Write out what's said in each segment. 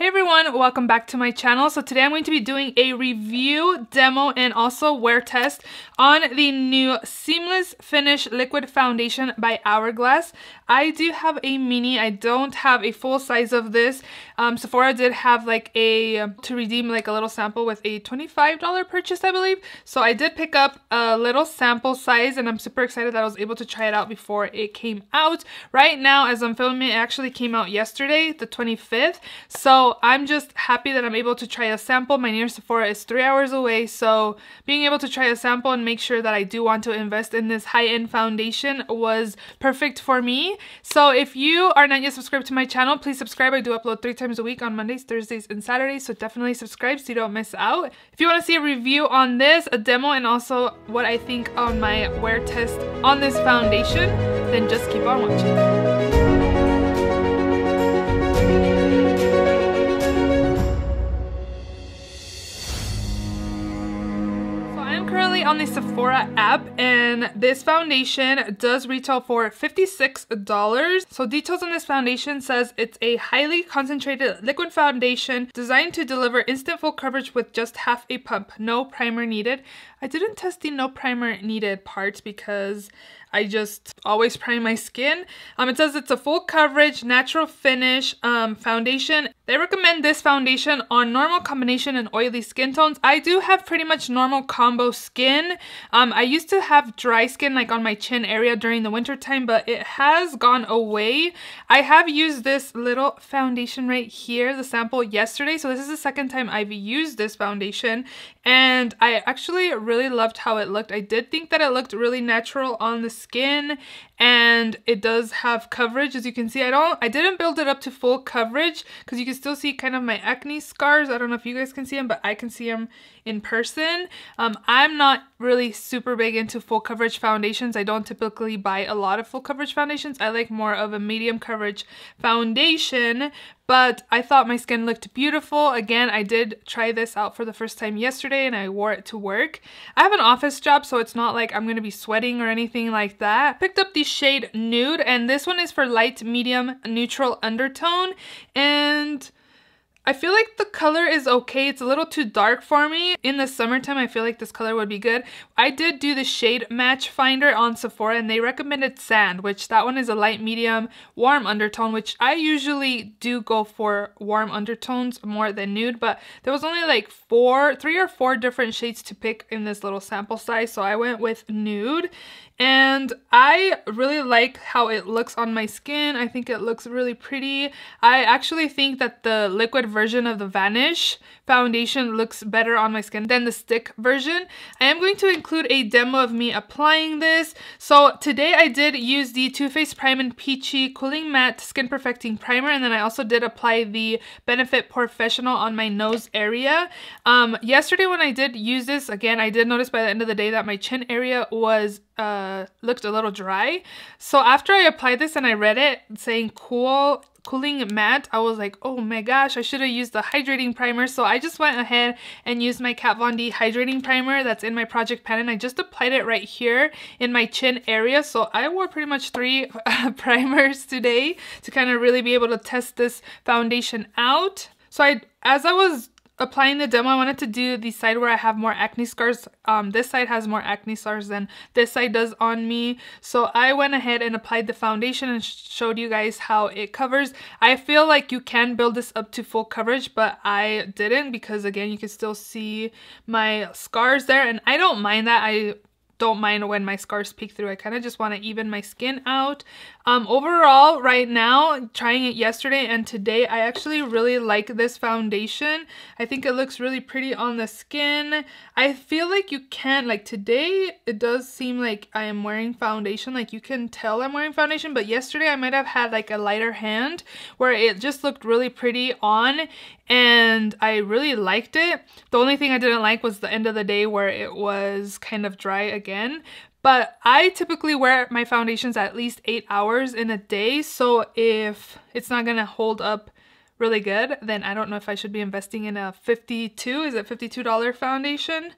Hey everyone, welcome back to my channel. So today I'm going to be doing a review, demo, and also wear test on the new Seamless Finish Liquid Foundation by Hourglass. I do have a mini. I don't have a full size of this. Sephora did have like to redeem like a little sample with a $25 purchase, I believe. So I did pick up a little sample size and I'm super excited that I was able to try it out before it came out. Right now, as I'm filming, it actually came out yesterday, the 25th. So I'm just happy that I'm able to try a sample. My nearest Sephora is 3 hours away, so being able to try a sample and make sure that I do want to invest in this high-end foundation was perfect for me. So if you are not yet subscribed to my channel, please subscribe. I do upload 3 times a week on Mondays, Thursdays, and Saturdays, so definitely subscribe so you don't miss out. If you want to see a review on this, a demo, and also what I think on my wear test on this foundation, then just keep on watching. On the Sephora app, and this foundation does retail for $56. So details on this foundation says it's a highly concentrated liquid foundation designed to deliver instant full coverage with just half a pump. No primer needed. I didn't test the no primer needed part because I just always prime my skin. It says it's a full coverage, natural finish foundation. They recommend this foundation on normal, combination, and oily skin tones. I do have pretty much normal combo skin. I used to have dry skin like on my chin area during the winter time, but it has gone away. I have used this little foundation right here, the sample, yesterday. So this is the second time I've used this foundation, and I actually really loved how it looked. I did think that it looked really natural on the skin, and it does have coverage. As you can see, I didn't build it up to full coverage because you can still see kind of my acne scars. I don't know if you guys can see them, but I can see them in person. I'm not really super big into full coverage foundations. I don't typically buy a lot of full coverage foundations. I like more of a medium coverage foundation, but I thought my skin looked beautiful. Again, I did try this out for the first time yesterday and I wore it to work. I have an office job, so it's not like I'm going to be sweating or anything like that. Picked up the shade Nude, and this one is for light, medium, neutral undertone, and I feel like the color is okay. It's a little too dark for me. In the summertime, I feel like this color would be good. I did do the shade match finder on Sephora and they recommended Sand, which that one is a light, medium, warm undertone, which I usually do go for warm undertones more than nude, but there was only like 3 or 4 different shades to pick in this little sample size, so I went with Nude. And I really like how it looks on my skin. I think it looks really pretty. I actually think that the liquid version of the Vanish foundation looks better on my skin than the stick version. I am going to include a demo of me applying this. So today I did use the Too Faced Prime and Peachy Cooling Matte Skin Perfecting Primer, and then I also did apply the Benefit Professional on my nose area. Yesterday when I did use this, again, I did notice by the end of the day that my chin area was looked a little dry. So after I applied this and I read it saying cooling matte, I was like, oh my gosh, I should have used the hydrating primer. So I just went ahead and used my Kat Von D hydrating primer that's in my project pan, and I just applied it right here in my chin area. So I wore pretty much 3 primers today to kind of really be able to test this foundation out. So as I was applying the demo, I wanted to do the side where I have more acne scars. This side has more acne scars than this side does on me. So I went ahead and applied the foundation and showed you guys how it covers. I feel like you can build this up to full coverage, but I didn't because, again, you can still see my scars there, and I don't mind that. I don't mind when my scars peek through. I kind of just want to even my skin out. Overall, right now, trying it yesterday and today, I actually really like this foundation. I think it looks really pretty on the skin. I feel like you can, like today, it does seem like I am wearing foundation. Like you can tell I'm wearing foundation, but yesterday I might have had like a lighter hand where it just looked really pretty on, and I really liked it. The only thing I didn't like was the end of the day where it was kind of dry again. But I typically wear my foundations at least 8 hours in a day, so if it's not gonna hold up really good, then I don't know if I should be investing in a $52 foundation.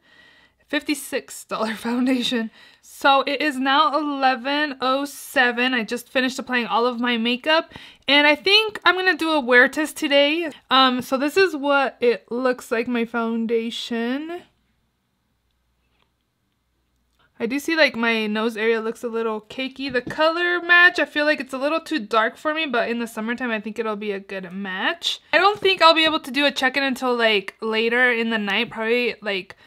$56 foundation. So it is now 11:07. I just finished applying all of my makeup, and I think I'm gonna do a wear test today. So this is what it looks like, my foundation. I do see like my nose area looks a little cakey. The color match, I feel like it's a little too dark for me, but in the summertime I think it'll be a good match. I don't think I'll be able to do a check-in until like later in the night, probably like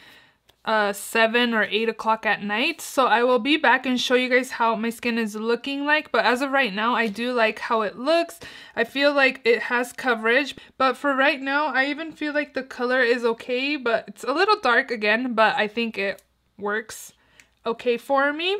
7 or 8 o'clock at night. So I will be back and show you guys how my skin is looking like. But as of right now, I do like how it looks. I feel like it has coverage. But for right now, I even feel like the color is okay. But it's a little dark again, but I think it works okay for me.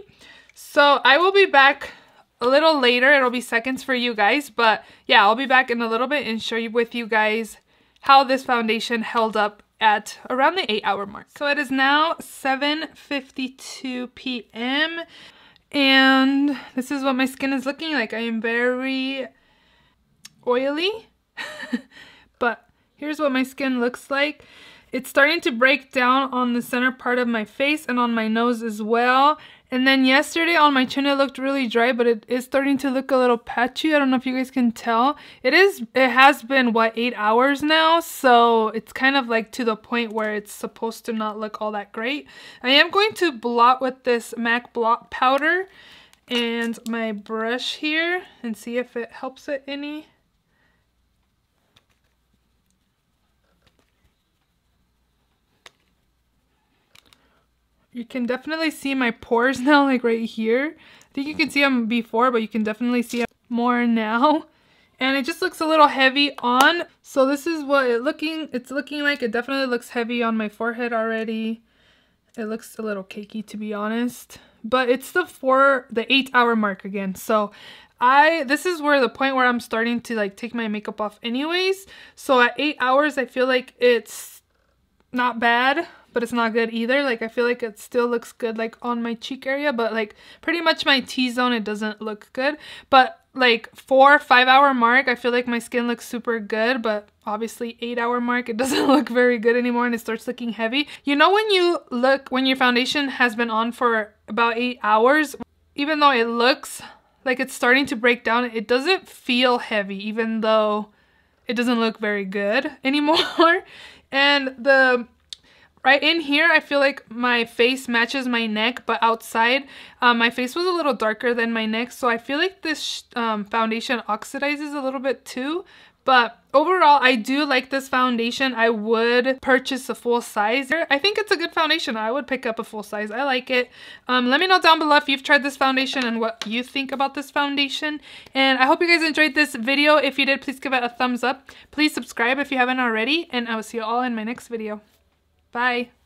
So I will be back a little later. It'll be seconds for you guys. But yeah, I'll be back in a little bit and show you with you guys how this foundation held up at around the 8-hour mark. So it is now 7:52 p.m. and this is what my skin is looking like. I am very oily, but here's what my skin looks like. It's starting to break down on the center part of my face and on my nose as well. And then yesterday on my chin it looked really dry, but it is starting to look a little patchy. I don't know if you guys can tell. It has been, what, 8 hours now? So it's kind of like to the point where it's supposed to not look all that great. I am going to blot with this MAC blot powder and my brush here and see if it helps it any. You can definitely see my pores now, like right here. I think you can see them before, but you can definitely see them more now. And it just looks a little heavy on. So this is what it's looking like. It definitely looks heavy on my forehead already. It looks a little cakey, to be honest. But it's the 8-hour mark again. So this is where the point where I'm starting to like take my makeup off anyways. So at 8 hours, I feel like it's not bad, but it's not good either. Like I feel like it still looks good like on my cheek area, but like pretty much my T-zone, it doesn't look good. But like 4 or 5 hour mark, I feel like my skin looks super good, but obviously 8-hour mark, it doesn't look very good anymore and it starts looking heavy. You know, when your foundation has been on for about 8 hours, even though it looks like it's starting to break down, it doesn't feel heavy, even though it doesn't look very good anymore. And right in here, I feel like my face matches my neck, but outside, my face was a little darker than my neck, so I feel like this foundation oxidizes a little bit too. But overall, I do like this foundation. I would purchase a full size. I think it's a good foundation. I would pick up a full size. I like it. Let me know down below if you've tried this foundation and what you think about this foundation. And I hope you guys enjoyed this video. If you did, please give it a thumbs up. Please subscribe if you haven't already. And I will see you all in my next video. Bye.